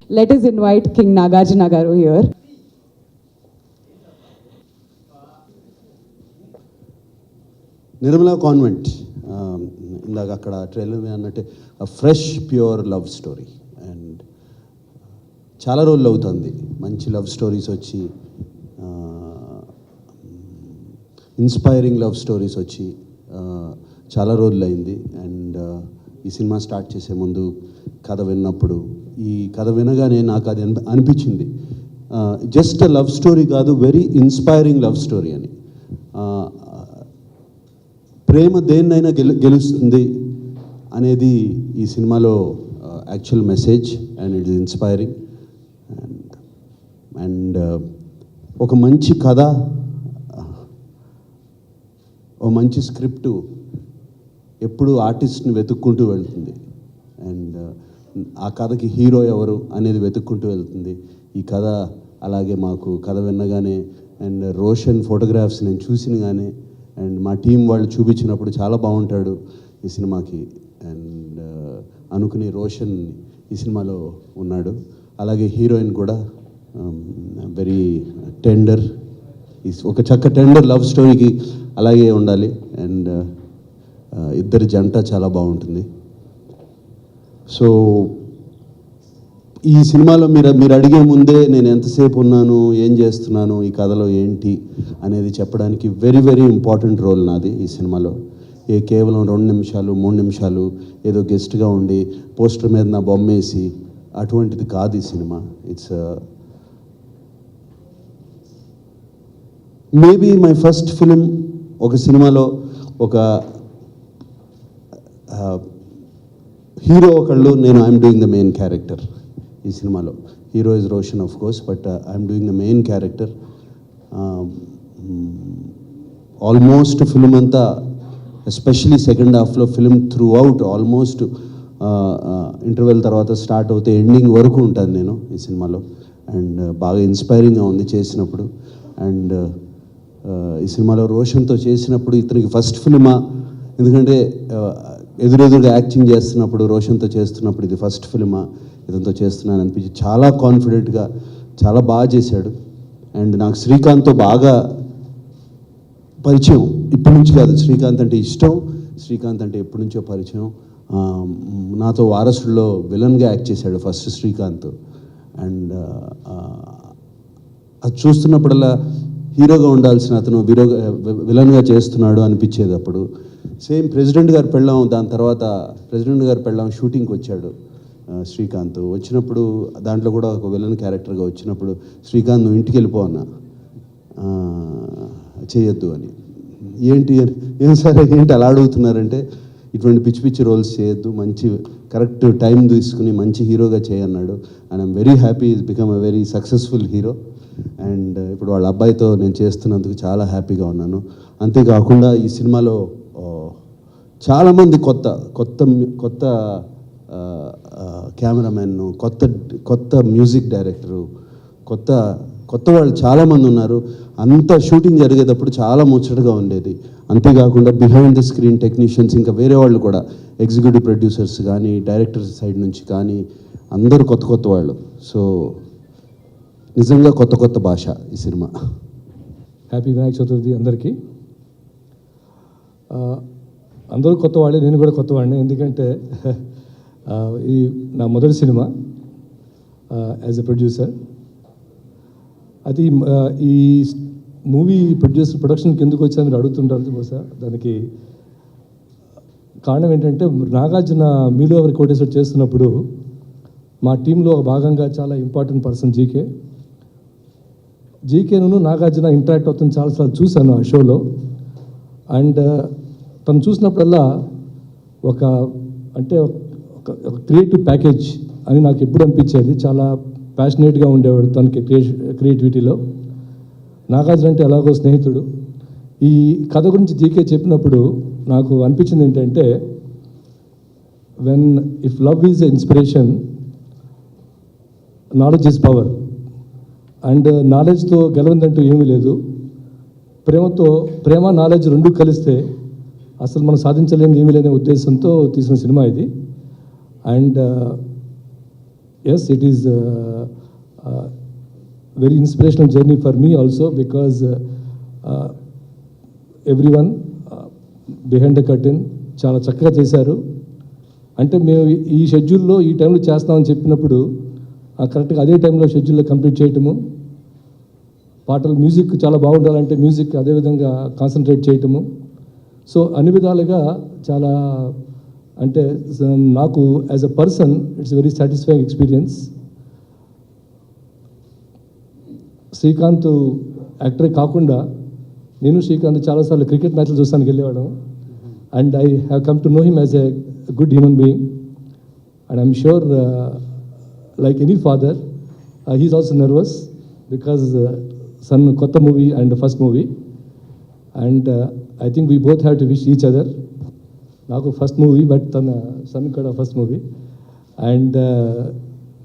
Let us invite King Nagarjuna Garu here. Nirmala convent ఇందాక అక్కడ trailer అన్నట్టే fresh pure love story. And చాలా రోజులు అవుతుంది మంచి లవ్ స్టోరీస్ వచ్చి, ఇన్స్పైరింగ్ లవ్ స్టోరీస్ వచ్చి చాలా రోజులు అయింది. అండ్ ఈ సినిమా స్టార్ట్ చేసే ముందు కథ విన్నప్పుడు, ఈ కథ వినగానే నాకు అది అనిపించింది, జస్ట్ లవ్ స్టోరీ కాదు, వెరీ ఇన్స్పైరింగ్ లవ్ స్టోరీ అని. ప్రేమ దేన్నైనా గెలుస్తుంది అనేది ఈ సినిమాలో actual message. And it is inspiring. And ఒక మంచి కథ, ఒక మంచి స్క్రిప్టు ఎప్పుడు ఆర్టిస్ట్ని వెతుక్కుంటూ వెళ్తుంది. అండ్ ఆ కథకి హీరో ఎవరు అనేది వెతుక్కుంటూ వెళ్తుంది. ఈ కథ అలాగే మాకు కథ విన్నగానే అండ్ రోషన్ ఫోటోగ్రాఫ్స్ నేను చూసినగానే అండ్ మా టీం వాళ్ళు చూపించినప్పుడు చాలా బాగుంటాడు ఈ సినిమాకి అండ్ అనుకుని రోషన్ ఈ సినిమాలో ఉన్నాడు. అలాగే హీరోయిన్ కూడా వెరీ టెండర్, ఒక చక్క టెండర్ లవ్ స్టోరీకి అలాగే ఉండాలి. అండ్ ఇద్దరి జంట చాలా బాగుంటుంది. సో ఈ సినిమాలో మీరు అడిగే ముందే నేను ఎంతసేపు ఉన్నాను, ఏం చేస్తున్నాను, ఈ కథలో ఏంటి అనేది చెప్పడానికి వెరీ వెరీ ఇంపార్టెంట్ రోల్ నాది ఈ సినిమాలో. కేవలం 2 నిమిషాలు 3 నిమిషాలు ఏదో గెస్ట్గా ఉండి పోస్టర్ మీద నా బొమ్మేసి అటువంటిది కాదు ఈ cinema. It's maybe my first film. ఒక సినిమాలో ఒక హీరో ఒకళ్ళు, నేను I'm doing the main character ఈ సినిమాలో. Hero is Roshan of course, but I'm doing the main character. Almost film అంతా, ఎస్పెషలీ సెకండ్ హాఫ్లో film through out almost interval తర్వాత స్టార్ట్ అవుతే ఎండింగ్ వరకు ఉంటాను నేను ఈ సినిమాలో. అండ్ బాగా ఇన్స్పైరింగ్గా ఉంది చేసినప్పుడు. అండ్ ఈ సినిమాలో రోషన్తో చేసినప్పుడు ఇతనికి ఫస్ట్ ఫిలిమా, ఎందుకంటే ఎదురెదురుగా యాక్టింగ్ చేస్తున్నప్పుడు రోషన్తో చేస్తున్నప్పుడు ఇది ఫస్ట్ ఫిలిమా, ఇతనితో చేస్తున్నాను అనిపించి చాలా కాన్ఫిడెంట్గా చాలా బాగా చేశాడు. అండ్ నాకు శ్రీకాంత్తో బాగా పరిచయం ఇప్పటి నుంచి కాదు, శ్రీకాంత్ అంటే ఇష్టం, శ్రీకాంత్ అంటే ఎప్పటి నుంచో పరిచయం. నాతో వారసుల్లో విలన్గా యాక్ట్ చేశాడు ఫస్ట్ శ్రీకాంత్. అండ్ అది చూస్తున్నప్పుడల్లా హీరోగా ఉండాల్సిన అతను విలన్గా చేస్తున్నాడు అనిపించేది. అప్పుడు సేమ్ ప్రెసిడెంట్ గారు పెళ్ళాం, దాని తర్వాత ప్రెసిడెంట్ గారు పెళ్ళాం షూటింగ్కి వచ్చాడు శ్రీకాంత్. వచ్చినప్పుడు దాంట్లో కూడా ఒక విలన్ క్యారెక్టర్గా వచ్చినప్పుడు శ్రీకాంత్ నువ్వు ఇంటికి వెళ్ళిపో అన్న, చేయొద్దు అని. ఏంటి ఏం సరే ఏంటి అలా అడుగుతున్నారంటే, ఇటువంటి పిచ్చి పిచ్చి రోల్స్ చేయొద్దు, మంచి కరెక్ట్ టైం తీసుకుని మంచి హీరోగా చేయన్నాడు. And I'm very happy, is become a very successful hero. And ఇప్పుడు వాళ్ళ అబ్బాయితో నేను చేస్తున్నందుకు చాలా హ్యాపీగా ఉన్నాను. అంతేకాకుండా ఈ సినిమాలో చాలామంది కొత్త కొత్త కొత్త కెమెరామెన్, కొత్త మ్యూజిక్ డైరెక్టరు, కొత్త వాళ్ళు చాలామంది ఉన్నారు. అంతా షూటింగ్ జరిగేటప్పుడు చాలా ముచ్చటగా ఉండేది. అంతేకాకుండా బిహైండ్ ద స్క్రీన్ టెక్నీషియన్స్, ఇంకా వేరే వాళ్ళు కూడా, ఎగ్జిక్యూటివ్ ప్రొడ్యూసర్స్ కానీ డైరెక్టర్స్ సైడ్ నుంచి కానీ అందరూ కొత్త వాళ్ళు. సో నిజంగా కొత్త భాష ఈ సినిమా. హ్యాపీ వినాయక చతుర్థి అందరికీ. అందరూ కొత్త వాళ్ళే, నేను కూడా కొత్తవాడిని. ఎందుకంటే ఇది నా మొదటి సినిమా యాజ్ ఎ ప్రొడ్యూసర్. అది ఈ మూవీ ప్రొడక్షన్కి ఎందుకు వచ్చా మీరు అడుగుతుంటారు బహుశా. దానికి కారణం ఏంటంటే, నాగార్జున మీలో ఎవరి కోటేశ్వర్ చేస్తున్నప్పుడు మా టీంలో భాగంగా చాలా ఇంపార్టెంట్ పర్సన్ జీకేను నాగార్జున ఇంటరాక్ట్ అవుతుంది చాలాసార్లు చూశాను ఆ షోలో. అండ్ తను చూసినప్పుడల్లా ఒక క్రియేటివ్ ప్యాకేజ్ అని నాకు ఎప్పుడు అనిపించేది. చాలా ప్యాషనేట్గా ఉండేవాడు తనకి క్రియేటివిటీలో. నాగార్జున అంటే ఎలాగో స్నేహితుడు. ఈ కథ గురించి జీకే చెప్పినప్పుడు నాకు అనిపించింది ఏంటంటే, if love is a inspiration, knowledge is power. And నాలెడ్జ్తో గెలవందంటూ ఏమీ లేదు. ప్రేమ నాలెడ్జ్ రెండు కలిస్తే అసలు మనం సాధించలేని ఏమీ లేని ఉద్దేశంతో తీసిన సినిమా ఇది. And yes, it is very inspirational journey for me also because everyone behind the curtain చాలా చక్కగా చేశారు. అంటే మేము ఈ షెడ్యూల్లో ఈ టైంలో చేస్తామని చెప్పినప్పుడు కరెక్ట్గా అదే టైంలో షెడ్యూల్లో కంప్లీట్ చేయటము, పాటలు మ్యూజిక్ చాలా బాగుండాలంటే మ్యూజిక్ అదేవిధంగా కాన్సన్ట్రేట్ చేయటము. సో అన్ని విధాలుగా చాలా అంటే నాకు as a person it's very satisfying experience. Srikanth యాక్టరే కాకుండా నేను శ్రీకాంత్ చాలాసార్లు క్రికెట్ మ్యాచ్లు చూస్తానికి వెళ్ళేవాడు. And I have come to know him as a good human being. And I'm sure like any father, he is also nervous because son kotta movie and first movie, and I think we both have to wish each other. Naku first movie, but tana son kada first movie, and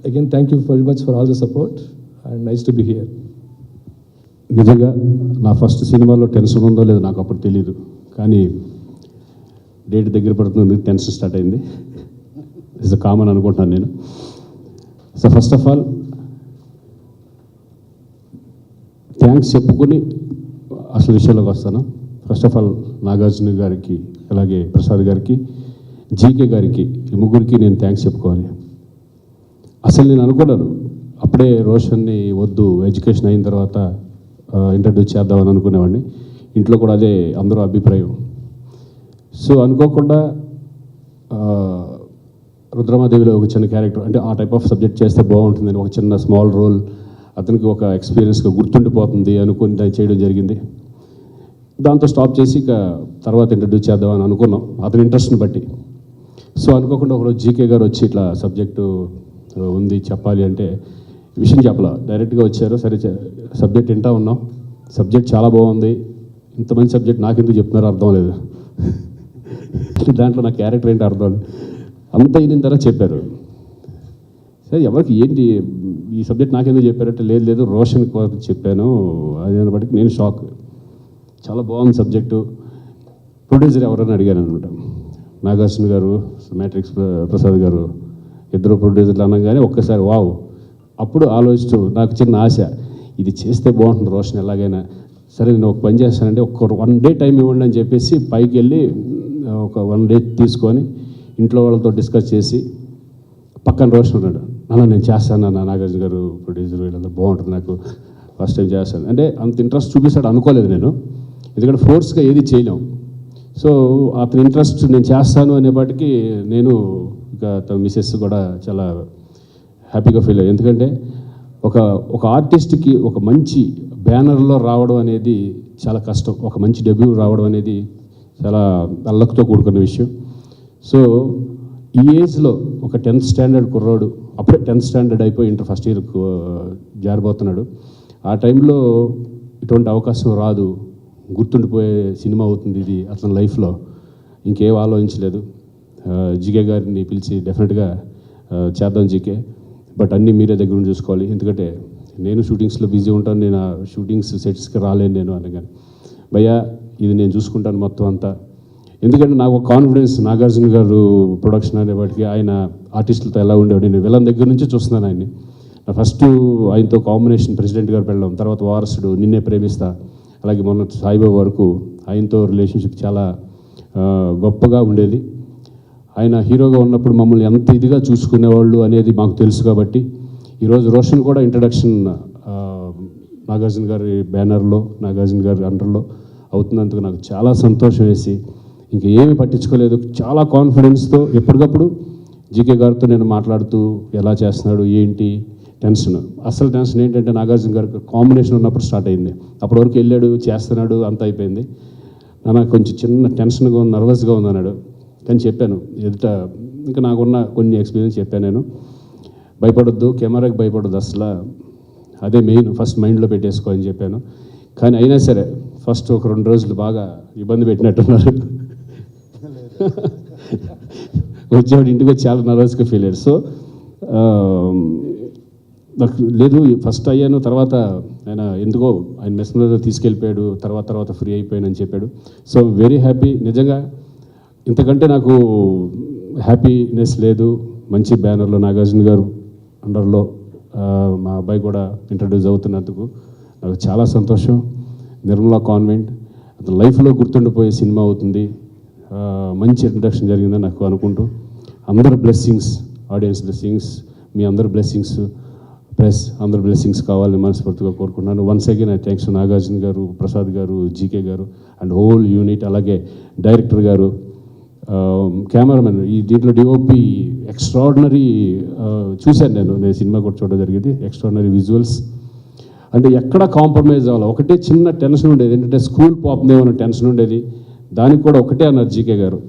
again thank you very much for all the support and nice to be here. నిజంగా నా first సినిమాలో tension ఉందో లేదో నాకు అప్పుడు తెలియదు, కానీ date దగ్గర పడుతుంది, టెన్షన్ స్టార్ట్ అయింది. ఇట్స్ కామన్ అనుకుంటున్నాను నేను. So first of all thanks చెప్పుకొని అసలు విషయంలోకి వస్తాను. ఫస్ట్ ఆఫ్ ఆల్ నాగార్జున గారికి, అలాగే ప్రసాద్ గారికి, జీకే గారికి, ఈ ముగ్గురికి నేను థ్యాంక్స్ చెప్పుకోవాలి. అసలు నేను అనుకున్నాను అప్పుడే రోషన్ని వద్దు, ఎడ్యుకేషన్ అయిన తర్వాత ఇంట్రడ్యూస్ చేద్దామని అనుకునేవాడిని. ఇంట్లో కూడా అదే అందరూ అభిప్రాయం. సో అనుకోకుండా రుద్రమాదేవిలో ఒక చిన్న క్యారెక్టర్, అంటే ఆ టైప్ ఆఫ్ సబ్జెక్ట్ చేస్తే బాగుంటుందని ఒక చిన్న స్మాల్ రోల్, అతనికి ఒక ఎక్స్పీరియన్స్గా గుర్తుండిపోతుంది అనుకుని చేయడం జరిగింది. దాంతో స్టాప్ చేసి ఇక తర్వాత ఇంట్రడ్యూస్ చేద్దామని అనుకున్నాం అతని ఇంట్రెస్ట్ని బట్టి. సో అనుకోకుండా ఒకరోజు జీకే గారు వచ్చి ఇట్లా సబ్జెక్టు ఉంది చెప్పాలి అంటే విషయం చెప్పాల, డైరెక్ట్గా వచ్చారు. సరే సబ్జెక్ట్ వింటా ఉన్నాం, సబ్జెక్ట్ చాలా బాగుంది, ఇంత మంచి సబ్జెక్ట్ నాకెందుకు చెప్తున్నారో అర్థం లేదు, దాంట్లో నా క్యారెక్టర్ ఏంటి అర్థం లేదు. అంతా అయిన తర్వాత చెప్పారు, సరే ఎవరికి ఏంటి ఈ సబ్జెక్ట్ నాకెందుకు చెప్పారంటే లేదు రోషన్ చెప్పాను అదే బట్టి నేను షాక్. చాలా బాగుంది సబ్జెక్టు, ప్రొడ్యూసర్ ఎవరని అడిగాను అనమాట. నాగార్జున గారు, మ్యాట్రిక్స్ ప్రసాద్ గారు, ఇద్దరు ప్రొడ్యూసర్లు అనగానే ఒక్కసారి వావ్. అప్పుడు ఆలోచిస్తూ నాకు చిన్న ఆశ, ఇది చేస్తే బాగుంటుంది రోషన్ ఎలాగైనా. సరే నేను ఒక పని చేస్తానంటే ఒక 1 day టైం ఇవ్వండి అని చెప్పేసి పైకి వెళ్ళి ఒక 1 day తీసుకొని ఇంట్లో వాళ్ళతో డిస్కస్ చేసి పక్కన రోషన్ ఉన్నాడు. అలా నేను చేస్తాను అన్న, నాగార్జున గారు ప్రొడ్యూసర్ వీళ్ళందరూ బాగుంటుంది, నాకు ఫస్ట్ టైం చేస్తాను అంటే అంత ఇంట్రెస్ట్ చూపిస్తాడు అనుకోలేదు నేను, ఎందుకంటే ఫోర్స్గా ఏది చేయలేం. సో అతని ఇంట్రెస్ట్ నేను చేస్తాను అనేపాటికి నేను ఇక తన మిసెస్ కూడా చాలా హ్యాపీగా ఫీల్ అయ్యాను. ఎందుకంటే ఒక ఆర్టిస్ట్కి ఒక మంచి బ్యానర్లో రావడం అనేది చాలా కష్టం, ఒక మంచి డెబ్యూ రావడం అనేది చాలా అల్లక్తో కూడుకున్న విషయం. సో ఈ ఏజ్లో ఒక 10th స్టాండర్డ్ కుర్రాడు, అప్పుడే 10th స్టాండర్డ్ అయిపోయి ఇంటర్ ఫస్ట్ ఇయర్ జారిపోతున్నాడు. ఆ టైంలో ఇటువంటి అవకాశం రాదు, గుర్తుండిపోయే సినిమా అవుతుంది ఇది అతని లైఫ్లో, ఇంకేం ఆలోచించలేదు. జీకే గారిని పిలిచి డెఫినెట్గా చేద్దాం జీకే, బట్ అన్నీ మీరే దగ్గర నుంచి చూసుకోవాలి, ఎందుకంటే నేను షూటింగ్స్లో బిజీ ఉంటాను, నేను ఆ షూటింగ్స్ సెట్స్కి రాలేను నేను అనగానే, భయ్యా ఇది నేను చూసుకుంటాను మొత్తం అంతా. ఎందుకంటే నాకు ఒక కాన్ఫిడెన్స్, నాగార్జున గారు ప్రొడక్షన్ అనేవాటికి ఆయన ఆర్టిస్టులతో ఎలా ఉండేవాడు, నేను విలన్ దగ్గర నుంచి చూస్తున్నాను ఆయన్ని. నా ఫస్ట్ ఆయనతో కాంబినేషన్ ప్రెసిడెంట్ గారు పెళ్ళాం, తర్వాత వారసుడు, నిన్నే ప్రేమిస్తా, అలాగే మొన్న సాయిబాబా వరకు ఆయనతో రిలేషన్షిప్ చాలా గొప్పగా ఉండేది. ఆయన హీరోగా ఉన్నప్పుడు మమ్మల్ని ఎంత ఇదిగా చూసుకునేవాళ్ళు అనేది మాకు తెలుసు. కాబట్టి ఈరోజు రోషన్ కూడా ఇంట్రడక్షన్ నాగార్జున గారి బ్యానర్లో, నాగార్జున గారి అండర్లో అవుతున్నందుకు నాకు చాలా సంతోషం వేసి ఇంక ఏమీ పట్టించుకోలేదు, చాలా కాన్ఫిడెన్స్తో ఎప్పటికప్పుడు జీకే గారితో నేను మాట్లాడుతూ ఎలా చేస్తున్నాడు ఏంటి టెన్షన్. అసలు టెన్షన్ ఏంటంటే నాగార్జున గారికి కాంబినేషన్ ఉన్నప్పుడు స్టార్ట్ అయింది, అప్పటి వరకు వెళ్ళాడు చేస్తున్నాడు అంతా అయిపోయింది. నాకు కొంచెం చిన్న టెన్షన్గా ఉంది, నర్వస్గా ఉంది అన్నాడు. కానీ చెప్పాను ఎదుట, ఇంకా నాకున్న కొన్ని ఎక్స్పీరియన్స్ చెప్పాను నేను, భయపడొద్దు, కెమెరాకి భయపడొద్దు, అసలు అదే మెయిన్ ఫస్ట్ మైండ్లో పెట్టేసుకో అని చెప్పాను. కానీ అయినా సరే ఫస్ట్ ఒక 2 రోజులు బాగా ఇబ్బంది పెట్టినట్టున్నారు, వచ్చేవాడు ఇంటికి వచ్చి చాలా నర్వస్గా ఫీల్ అయ్యాడు. సో నాకు లేదు ఫస్ట్ అయ్యాను, తర్వాత ఆయన ఎందుకో ఆయన మెస్మర్లో తీసుకెళ్ళిపోయాడు, తర్వాత ఫ్రీ అయిపోయాను అని చెప్పాడు. సో వెరీ హ్యాపీ, నిజంగా ఇంతకంటే నాకు హ్యాపీనెస్ లేదు. మంచి బ్యానర్లో నాగార్జున గారు అండర్లో మా అబ్బాయి కూడా ఇంట్రడ్యూస్ అవుతున్నందుకు నాకు చాలా సంతోషం. నిర్మలా కాన్వెంట్ అతని లైఫ్లో గుర్తుండిపోయే సినిమా అవుతుంది. మంచి ఇంట్రడక్షన్ జరిగిందని నాకు అనుకుంటూ, అందరి బ్లెస్సింగ్స్, ఆడియన్స్ బ్లెస్సింగ్స్, మీ అందరి బ్లెస్సింగ్స్, ప్లస్ అందరి బ్లెస్సింగ్స్ కావాలని మనస్ఫూర్తిగా కోరుకున్నాను. Once again I thanks to Nagarjuna గారు, ప్రసాద్ గారు, జీకే గారు అండ్ హోల్ యూనిట్, అలాగే డైరెక్టర్ గారు, కెమెరామెన్, ఈ దీంట్లో డిఓపి ఎక్స్ట్రాడినరీ. చూశాను నేను సినిమా కూడా చూడడం జరిగింది. ఎక్స్ట్రాడినరీ విజువల్స్, అంటే ఎక్కడ కాంప్రమైజ్ అవ్వాలి. ఒకటే చిన్న టెన్షన్ ఉండేది, ఏంటంటే స్కూల్ పోతుందేమో టెన్షన్ ఉండేది. దానికి కూడా ఒకటే అన్నారు జీకే గారు,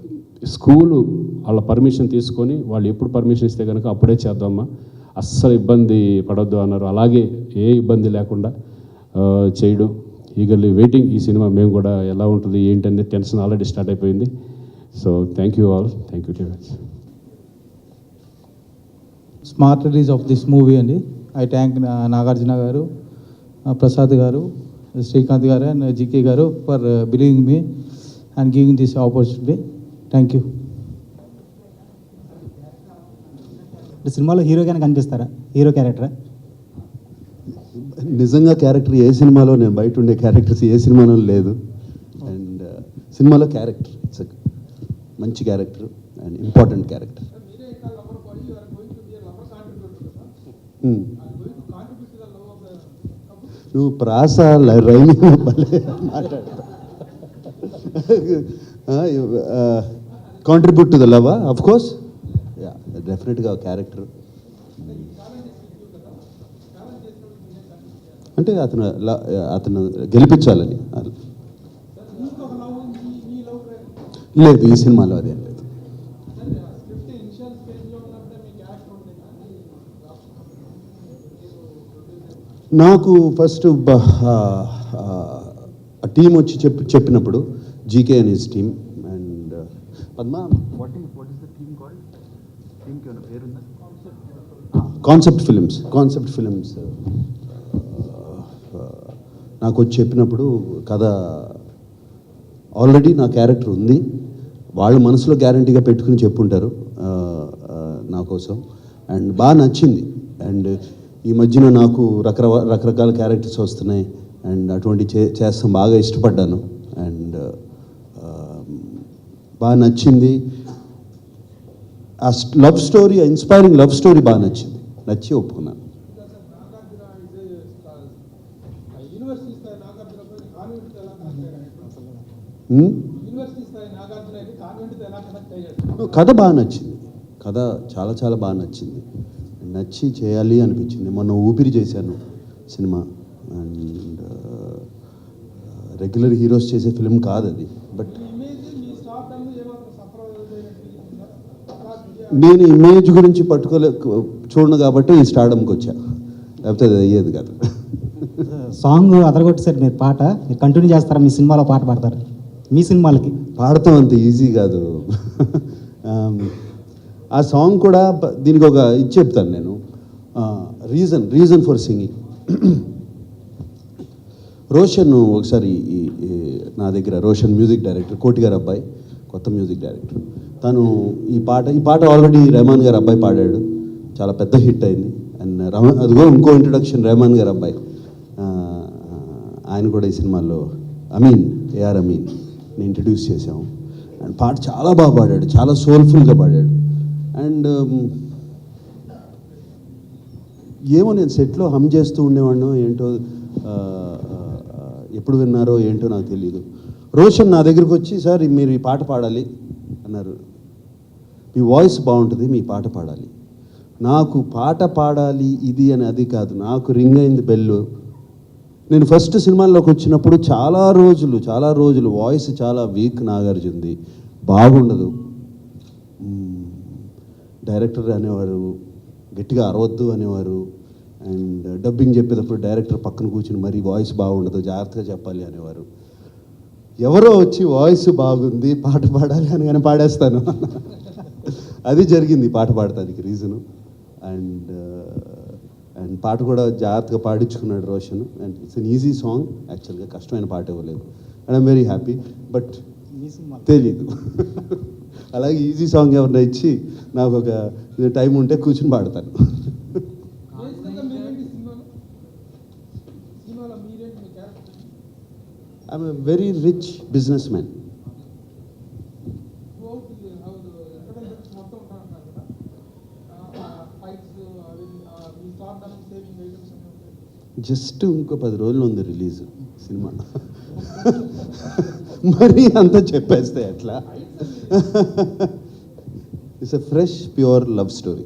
స్కూలు వాళ్ళ పర్మిషన్ తీసుకొని వాళ్ళు ఎప్పుడు పర్మిషన్ ఇస్తే కనుక అప్పుడే చేద్దామా, అస్సలు ఇబ్బంది పడొద్దు అన్నారు. అలాగే ఏ ఇబ్బంది లేకుండా చేయడం, ఈగర్లీ వెయిటింగ్. ఈ సినిమా మేము కూడా ఎలా ఉంటుంది ఏంటనేది టెన్షన్ ఆల్రెడీ స్టార్ట్ అయిపోయింది. So thank you all, thank you. Smart release of this movie అండి. ఐ థ్యాంక్ నాగార్జున గారు, ప్రసాద్ గారు, శ్రీకాంత్ గారు అండ్ జీకే గారు for believing me and giving this opportunity. Thank you. సినిమాలో హీరోగానే కనిపిస్తారా? హీరో క్యారెక్టరా? నిజంగా క్యారెక్టర్ ఏ సినిమాలో, నేను బయట ఉండే క్యారెక్టర్స్ ఏ సినిమాలో లేదు. అండ్ సినిమాలో క్యారెక్టర్ ఇట్స్ మంచి క్యారెక్టర్ అండ్ ఇంపార్టెంట్ క్యారెక్టర్. నువ్వు ప్రాస రైమింగ్ మాట్లాడు. Contribute to the love, of course, yeah, డెఫినెట్గా క్యారెక్టర్. అంటే అతను గెలిపించాలని లేదు, ఈ సినిమాలో అదేం లేదు. నాకు ఫస్ట్ ఆ టీం వచ్చి చెప్పినప్పుడు, GK and his team and Padma, concept films నాకు వచ్చి చెప్పినప్పుడు, కథ ఆల్రెడీ నా క్యారెక్టర్ ఉంది, వాళ్ళు మనసులో గ్యారంటీగా పెట్టుకుని చెప్పుంటారు నా కోసం. అండ్ బాగా నచ్చింది. అండ్ ఈ మధ్యన నాకు రకరకాల క్యారెక్టర్స్ వస్తున్నాయి అండ్ అటువంటి చేస్తాం, బాగా ఇష్టపడ్డాను అండ్ బాగా నచ్చింది. ఆ love story, inspiring love story బాగా నచ్చి ఒప్పుకున్నాను. కథ బాగా నచ్చింది, కథ చాలా చాలా బాగా నచ్చి చేయాలి అనిపించింది. మొన్న ఊపిరి చేశాను సినిమా, అండ్ రెగ్యులర్ హీరోస్ చేసే ఫిలిం కాదు అది. బట్ నేను ఇమేజ్ గురించి చూడను కాబట్టి ఈ స్టార్డమ్కి వచ్చా, లేకపోతే అది అయ్యేది కాదు. సాంగ్ అదరగొట్టి సార్, మీరు పాట మీరు కంటిన్యూ చేస్తారా? మీ సినిమాలో పాట పాడతారు? మీ సినిమాలకి పాడతాం, అంత ఈజీ కాదు. ఆ సాంగ్ కూడా దీనికి ఒక ఇది చెప్తాను నేను, రీజన్ ఫర్ సింగింగ్. రోషన్ ఒకసారి నా దగ్గర, రోషన్ మ్యూజిక్ డైరెక్టర్, కోటి గారు అబ్బాయి, కొత్త మ్యూజిక్ డైరెక్టర్. తను ఈ పాట ఆల్రెడీ రెహమాన్ గారు అబ్బాయి పాడాడు, చాలా పెద్ద హిట్ అయింది. అండ్ అదిగో ఇంకో ఇంట్రడక్షన్, రెహమాన్ గారు అబ్బాయి, ఆయన కూడా ఈ సినిమాలో ఏఆర్ అమీన్ని ఇంట్రడ్యూస్ చేసాము. అండ్ పాట చాలా బాగా పాడాడు, చాలా సోల్ఫుల్గా పాడాడు. అండ్ ఏమో నేను సెట్లో హమ్ చేస్తూ ఉండేవాడినో ఏంటో, ఎప్పుడు విన్నారో ఏంటో నాకు తెలియదు. రోషన్ నా దగ్గరికి వచ్చి, సార్ మీరు ఈ పాట పాడాలి అన్నారు. మీ వాయిస్ బాగుంటుంది, మీ పాట పాడాలి. నాకు పాట పాడాలి ఇది అని అది కాదు, నాకు రింగ్ అయింది బెల్లు. నేను ఫస్ట్ సినిమాల్లోకి వచ్చినప్పుడు చాలా రోజులు వాయిస్ చాలా వీక్, నాగార్జునది బాగుండదు. డైరెక్టర్ అనేవారు గట్టిగా అరవద్దు అనేవారు. అండ్ డబ్బింగ్ చెప్పేటప్పుడు డైరెక్టర్ పక్కన కూర్చుని మరీ వాయిస్ బాగుండదు, జాగ్రత్తగా చెప్పాలి అనేవారు. ఎవరో వచ్చి వాయిస్ బాగుంది, పాట పాడాలి అని కానీ పాడేస్తాను. అది జరిగింది పాట పాడటానికి రీజను. అండ్ పాట కూడా జాగ్రత్తగా పాడించుకున్నాడు Roshan. And it's an easy song, యాక్చువల్గా కష్టమైన పాట ఇవ్వలేదు. And I'm very happy. But తెలీదు, అలాగే ఈజీ సాంగ్ ఎవరైనా ఇచ్చి నాకు ఒక టైం ఉంటే కూర్చుని పాడతాను. I'm a very rich business man. Just ఇంకో 10 రోజులు ఉంది రిలీజ్ సినిమా. మరి అంతా చెప్పేస్తే ఎట్లా? It's a fresh pure love story.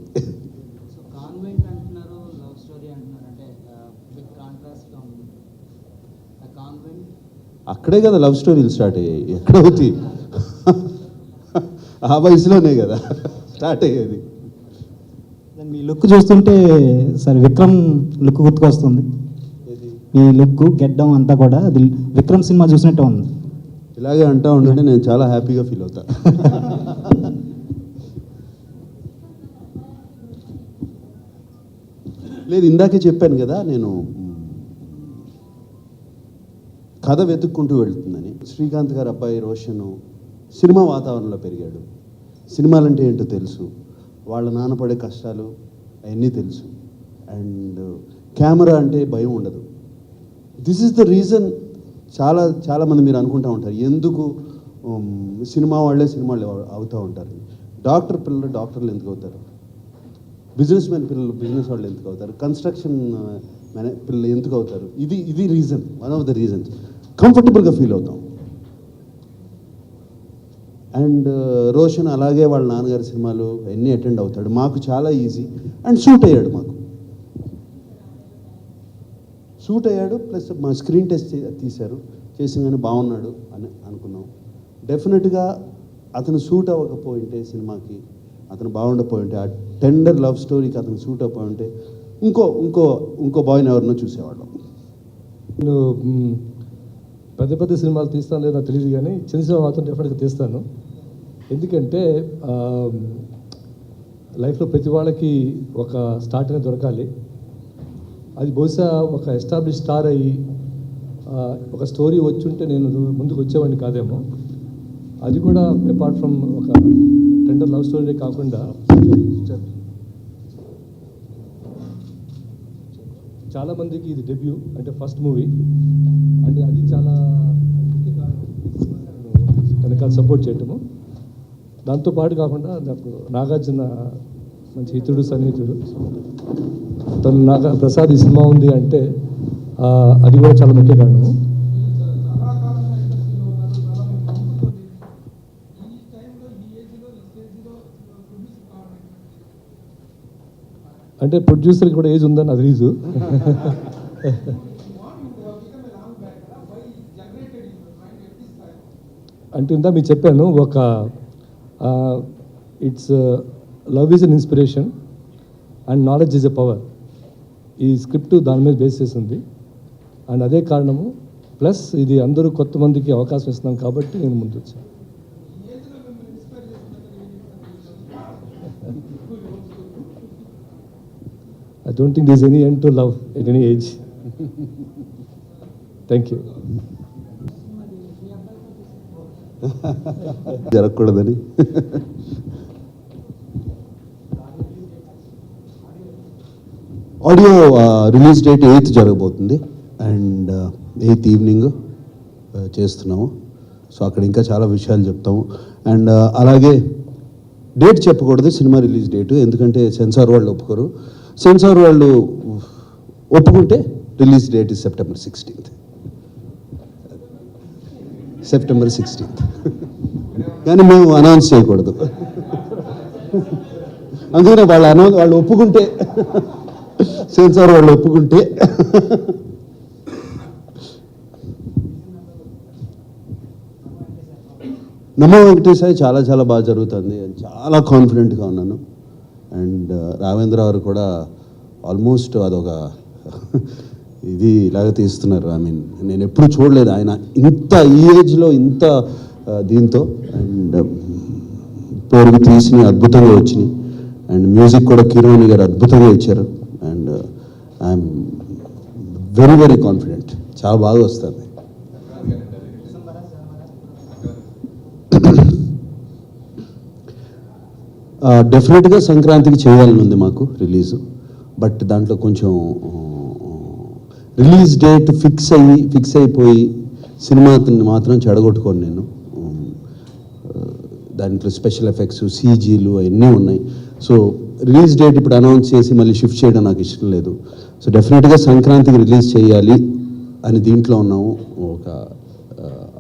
Convent అంటున్నారు, లవ్ స్టోరీ అంటున్నారు, అంటే బిగ్ కాంట్రాస్ట్గా ఉంది. కాన్వెంట్ అక్కడే కదా లవ్ స్టోరీలు స్టార్ట్ అయ్యాయి. ఎక్కడవుతాయి? ఆ వయసులోనే కదా స్టార్ట్ అయ్యేది. మీ లుక్ చూస్తుంటే సార్ విక్రమ్ లుక్ గుర్తుకొస్తుంది. మీ లుక్ గెడ్డం అంతా కూడా అది విక్రమ్ సినిమా చూసినట్టే ఉంది. ఇలాగే అంటూ ఉంటుంటే నేను చాలా హ్యాపీగా ఫీల్ అవుతా. లేదు, ఇందాకే చెప్పాను కదా నేను కథ వెతుక్కుంటూ వెళ్తుందని. శ్రీకాంత్ గారు అబ్బాయి రోషన్ సినిమా వాతావరణంలో పెరిగాడు. సినిమాలంటే ఏంటో తెలుసు, వాళ్ళ నాన్న పడే కష్టాలు అవన్నీ తెలుసు. అండ్ కెమెరా అంటే భయం ఉండదు. This is the reason. చాలామంది మీరు అనుకుంటూ ఉంటారు ఎందుకు సినిమా వాళ్ళే సినిమాలు అవుతూ ఉంటారు. డాక్టర్ పిల్లలు డాక్టర్లు ఎందుకు అవుతారు, బిజినెస్ మ్యాన్ పిల్లలు బిజినెస్ వాళ్ళు ఎందుకు అవుతారు, కన్స్ట్రక్షన్ పిల్లలు ఎందుకు అవుతారు? ఇది reason, one of the reasons. కంఫర్టబుల్గా ఫీల్ అవుతాం. అండ్ రోషన్ అలాగే వాళ్ళ నాన్నగారి సినిమాలు అన్నీ అటెండ్ అవుతాడు. మాకు చాలా ఈజీ అండ్ సూట్ అయ్యాడు. సూట్ అయ్యాడు. ప్లస్ మా స్క్రీన్ టెస్ట్ తీశారు, చేసిందని బాగున్నాడు అని అనుకున్నాం. డెఫినెట్గా అతను సూట్ అవ్వకపోయింటే సినిమాకి, అతను బాగుండపోయింటే, ఆ టెండర్ లవ్ స్టోరీకి అతను సూట్ అయిపోయింటే ఇంకో బాయ్ని ఎవరినో చూసేవాళ్ళం. నేను పెద్ద సినిమాలు తీస్తాను లేదో నాకు తెలియదు, కానీ చిన్న సినిమా మాత్రం డెఫినెట్గా తీస్తాను. ఎందుకంటే లైఫ్లో ప్రతి వాళ్ళకి ఒక స్టార్ట్ అనేది దొరకాలి. అది బహుశా ఒక ఎస్టాబ్లిష్ స్టార్ అయ్యి ఒక స్టోరీ వచ్చుంటే నేను ముందుకు వచ్చేవాడిని కాదేమో. అది కూడా అపార్ట్ ఫ్రమ్ ఒక టెండర్ లవ్ స్టోరీ కాకుండా చాలామందికి ఇది డెబ్యూ, అంటే ఫస్ట్ మూవీ. అంటే అది చాలా వెనకాల సపోర్ట్ చేయటము. దాంతోపాటు కాకుండా నాకు నాగార్జున మంచి హితుడు, సన్నిహితుడు. తను ప్రసాద్ ఈ సినిమా ఉంది అంటే అది కూడా చాలా ముఖ్య కారణము. అంటే ప్రొడ్యూసర్కి కూడా ఏజ్ ఉందని అది రీజు. అంటే ఇందా మీరు చెప్పాను, ఒక it's love is an inspiration and knowledge is a power. ఈ స్క్రిప్ట్ దాని మీద బేస్ చేసింది. అండ్ అదే కారణము. ప్లస్ ఇది అందరూ కొత్త మందికి అవకాశం ఇస్తున్నాం కాబట్టి నేను ముందు వచ్చాను. I don't think there's any end to love at any age. Thank you. జరగకూడదని. ఆడియో రిలీజ్ డేట్ 8th జరగబోతుంది. అండ్ 8th ఈవినింగ్ చేస్తున్నాము. సో అక్కడ ఇంకా చాలా విషయాలు చెప్తాము. అండ్ అలాగే డేట్ చెప్పకూడదు, సినిమా రిలీజ్ డేటు, ఎందుకంటే సెన్సార్ వాళ్ళు ఒప్పుకోరు. సెన్సార్ వాళ్ళు ఒప్పుకుంటే release date is September 16th. September 16th. కానీ మేము అనౌన్స్ చేయకూడదు. అందుకనే వాళ్ళు ఒప్పుకుంటే, సెన్సార్ వాళ్ళు ఒప్పుకుంటే. నమో వెంకటేశాయ చాలా చాలా బాగా జరుగుతుంది. చాలా కాన్ఫిడెంట్గా ఉన్నాను. అండ్ రావేంద్ర గారు కూడా ఆల్మోస్ట్ అదొక ఇది ఇలాగ తీస్తున్నారు. ఐ మీన్ నేను ఎప్పుడు చూడలేదు ఆయన ఇంత ఈ ఏజ్లో ఇంత దీంతో. అండ్ పేరుకి తీసి అద్భుతంగా వచ్చినాయి. అండ్ మ్యూజిక్ కూడా కీరవాణి గారు అద్భుతంగా ఇచ్చారు. And I'm very very confident, చాలా బాగా వస్తుంది. డెఫినెట్గా సంక్రాంతికి చేయాలని ఉంది మాకు రిలీజు. బట్ దాంట్లో కొంచెం రిలీజ్ డేట్ ఫిక్స్ అయిపోయి సినిమాని మాత్రం చెడగొట్టుకోను నేను. దాంట్లో స్పెషల్ ఎఫెక్ట్స్, సీజీలు అవన్నీ ఉన్నాయి. సో రిలీజ్ డేట్ ఇప్పుడు అనౌన్స్ చేసి మళ్ళీ షిఫ్ట్ చేయడం నాకు ఇష్టం లేదు. సో డెఫినెట్గా సంక్రాంతికి రిలీజ్ చేయాలి అని దీంట్లో ఉన్నాము.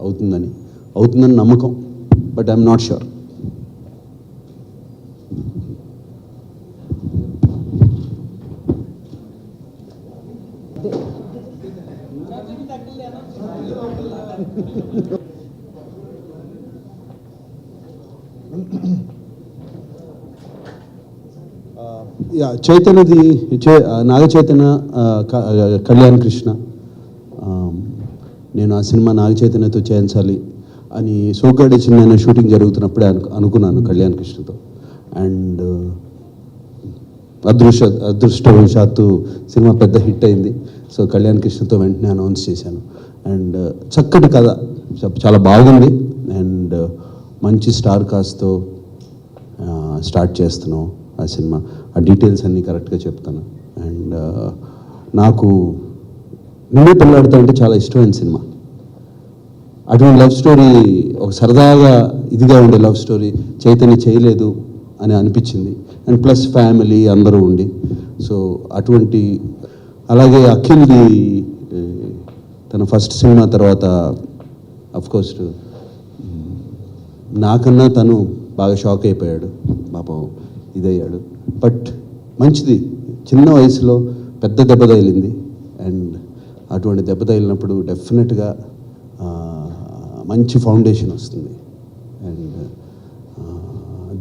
అవుతుందని నమ్మకం, but I'm not sure. చైతన్యది Naga Chaitanya, Kalyan Krishna. నేను ఆ సినిమా నాగ చైతన్యతో చేయించాలి అని సోగ్గాడే చిన్న షూటింగ్ జరుగుతున్నప్పుడే అనుకున్నాను కళ్యాణ్ కృష్ణతో. అండ్ అదృష్టవశాత్తు సినిమా పెద్ద హిట్ అయింది. సో కళ్యాణ్ కృష్ణతో వెంటనే అనౌన్స్ చేశాను. అండ్ చక్కటి కథ, చాలా బాగుంది. అండ్ మంచి స్టార్ కాస్ట్తో స్టార్ట్ చేస్తున్నాం ఆ సినిమా. ఆ డీటెయిల్స్ అన్నీ కరెక్ట్గా చెప్తాను. అండ్ నాకు నిన్నే పెళ్ళాడుతా అంటే చాలా ఇష్టమైన సినిమా. అటువంటి లవ్ స్టోరీ, ఒక సరదాగా ఇదిగా ఉండే లవ్ స్టోరీ చైతన్య చేయలేదు అని అనిపించింది. అండ్ ప్లస్ ఫ్యామిలీ అందరూ ఉండి, సో అటువంటి. అలాగే అఖిల్ది తన ఫస్ట్ సినిమా తర్వాత అఫ్కోర్స్ నాకన్నా తను బాగా షాక్ అయిపోయాడు, పాపం ఇదయ్యాడు. బట్ మంచిది, చిన్న వయసులో పెద్ద దెబ్బ తగిలింది. అండ్ అటువంటి దెబ్బ తగిలినప్పుడు డెఫినెట్గా మంచి ఫౌండేషన్ వస్తుంది. అండ్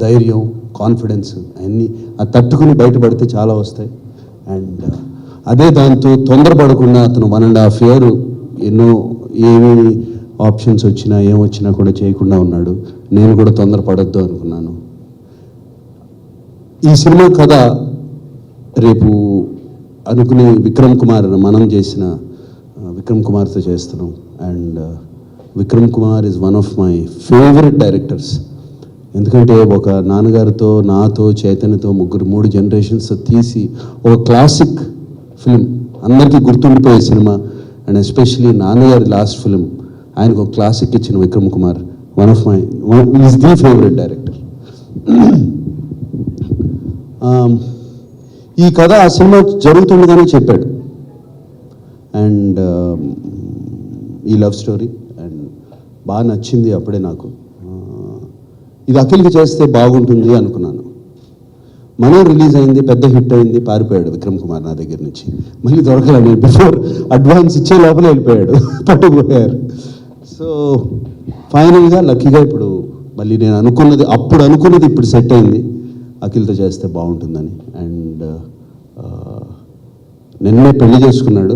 ధైర్యం, కాన్ఫిడెన్స్ అన్నీ అది తట్టుకుని బయటపడితే చాలా వస్తాయి. అండ్ అదే దాంతో తొందరపడకుండా అతను 1.5 year ఎన్నో ఏమి ఆప్షన్స్ వచ్చినా ఏమొచ్చినా కూడా చేయకుండా ఉన్నాడు. నేను కూడా తొందరపడొద్దు అనుకున్నాను. ఈ సినిమా కథ రేపు అనుకునే విక్రమ్ కుమార్, మనం చేసిన విక్రమ్ కుమార్తో చేస్తున్నాం. And Vikram Kumar is one of my favourite directors. ఎందుకంటే ఒక నాన్నగారితో, నాతో, చైతన్యతో 3 generations తీసి ఒక క్లాసిక్ ఫిలిం, అందరికీ గుర్తుండిపోయే సినిమా. అండ్ ఎస్పెషలీ నాన్నగారి లాస్ట్ ఫిలిం, ఆయనకు ఒక క్లాసిక్ ఇచ్చిన Vikram Kumar is the favourite director. ఈ కథ ఆ సినిమా జరుగుతుండగానే చెప్పాడు. అండ్ ఈ లవ్ స్టోరీ అండ్ బాగా నచ్చింది అప్పుడే నాకు. ఇది అఖిల్కి చేస్తే బాగుంటుంది అనుకున్నాను. మనం రిలీజ్ అయింది, పెద్ద హిట్ అయింది, పారిపోయాడు విక్రమ్ కుమార్ నా దగ్గర నుంచి. మళ్ళీ దొరకలేదు, బిఫోర్ అడ్వాన్స్ ఇచ్చే లోపల వెళ్ళిపోయాడు, పట్టుకుపోయారు. సో ఫైనల్గా లక్కీగా ఇప్పుడు మళ్ళీ నేను అనుకున్నది ఇప్పుడు సెట్ అయింది, అఖిల్తో చేస్తే బాగుంటుందని. అండ్ నిన్నే పెళ్లి చేసుకున్నాడు.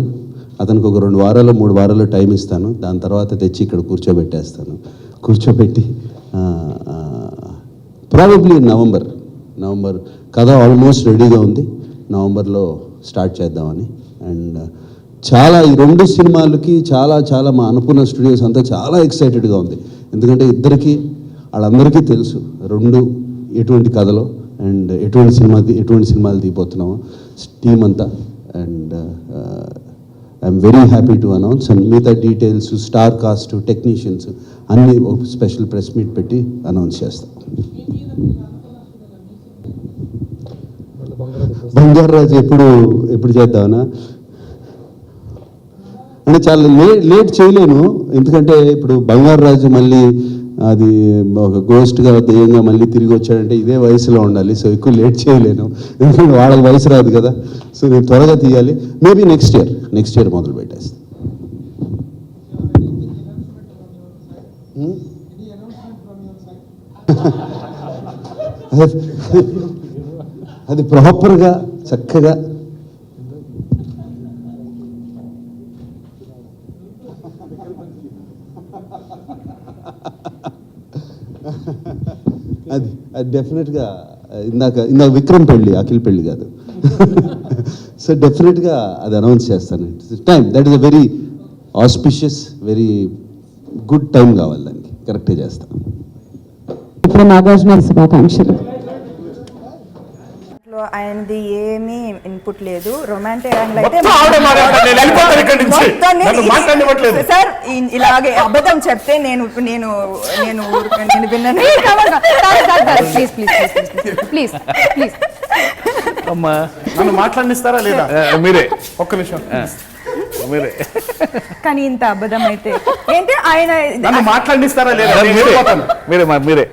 అతనికి ఒక 2 వారాలు 3 వారాలు టైం ఇస్తాను. దాని తర్వాత తెచ్చి ఇక్కడ కూర్చోబెట్టి ప్రాబబ్లీ నవంబర్ కథ ఆల్మోస్ట్ రెడీగా ఉంది. నవంబర్లో స్టార్ట్ చేద్దామని. అండ్ చాలా ఈ 2 సినిమాలకి చాలా మా అన్నపూర్ణ స్టూడియోస్ అంతా చాలా ఎక్సైటెడ్గా ఉంది. ఎందుకంటే వాళ్ళందరికీ తెలుసు 2 ఎటువంటి కథలో అండ్ ఎటువంటి సినిమాలు తీయబోతున్నామో టీం అంతా. And I'm very happy to announce. And మిగతా డీటెయిల్స్, స్టార్ కాస్ట్, టెక్నీషియన్స్ అన్నీ ఒక స్పెషల్ ప్రెస్ మీట్ పెట్టి అనౌన్స్ చేస్తాం. బంగారాజు ఎప్పుడు చేద్దామనా అంటే చాలా లేట్ చేయలేను. ఎందుకంటే ఇప్పుడు బంగారాజు మళ్ళీ అది ఒక గోస్ట్గా దెయ్యంగా మళ్ళీ తిరిగి వచ్చాడంటే ఇదే వయసులో ఉండాలి. సో ఎక్కువ లేట్ చేయలేను, ఎందుకంటే వాళ్ళకి వయసు రాదు కదా. సో నేను త్వరగా తీయాలి. మేబీ నెక్స్ట్ ఇయర్ మొదలు పెట్టేస్తాను. అది ప్రాపర్గా చక్కగా అది డెఫినెట్గా ఇందాక విక్రమ్ పెళ్ళి, అఖిల్ పెళ్ళి కాదు. సో డెఫినెట్గా అది అనౌన్స్ చేస్తాను. Time that is a very auspicious, very good time కావాలి దానికి. కరెక్ట్గా చేస్తాను. ఇప్పుడు నాగార్జున శుభాకాంక్షలు. ఆయనది ఏమీ ఇన్పుట్ లేదు. రొమాంటిక్ యాంగిల్ అయితే మొత్తం ఆవిడే మాట్లాడాలి. నేను వెళ్ళిపోతాను ఇక్కడి నుంచి. మొత్తాన్ని నన్ను మాట్లాడనివ్వట్లేదు. సార్ ఇలాగే అబద్ధం చెప్తే నేను నేను నేను నేను విన్నాను. ప్లీజ్ ప్లీజ్ ప్లీజ్ ప్లీజ్ అమ్మా నన్ను మాట్లాడిస్తారా లేదా? మీరే ఒక్క నిమిషం మీరే కానీ ఇంత అబద్ధం అయితే ఏంటి ఆయన నన్ను మాట్లాడిస్తారా లేదా? మీరే